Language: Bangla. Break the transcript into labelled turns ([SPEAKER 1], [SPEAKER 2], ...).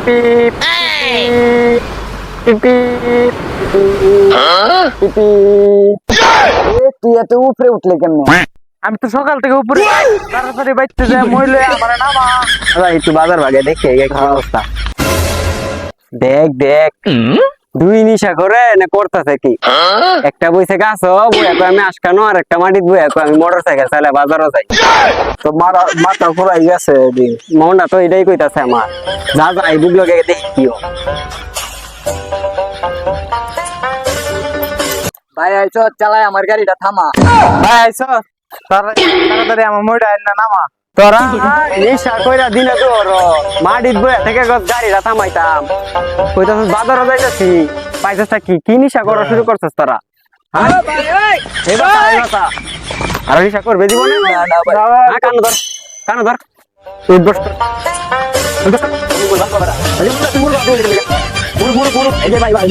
[SPEAKER 1] পিপ পিপ পিপ
[SPEAKER 2] তুই এত উপরে উঠলে কেমনে?
[SPEAKER 1] আমি তো সকাল থেকে উপরে তাড়াতাড়ি বাইতে যাই মইলে আমার নামা
[SPEAKER 2] একটু বাজার ভাগে দেখে কি অবস্থা। দেখ দেখ দুই নিশা করে না করতেছে কি, একটা বইছে গাছ বইয়া তো আমি আজকানো আর একটা মাটিত বইয়া তো আমি মোটর সাইকেল চাইলে বাজারও যাই। তো মাথা ঘুরাই গেছে, মনটা তো এটাই কইতাছে আমার। যা যা এই বুক লগে দেখি কি ভাই আইছো, চালাই আমার গাড়িটা থামা।
[SPEAKER 1] ভাই আইছো তাড়াতাড়ি আমার মইটা আইন না নামা।
[SPEAKER 2] তোরা নিশা কইরা দিলে তোর মাটিত বইয়া থেকে গাড়িটা থামাইতাম, কইতাছিস বাজারও যাইতাছি, পাইতাছটা কি কি নিশা করা শুরু করছিস তোরা? আর নিশা করবে জীবনে? কানো ধর কানো ধর উঠবস ভাই ভাই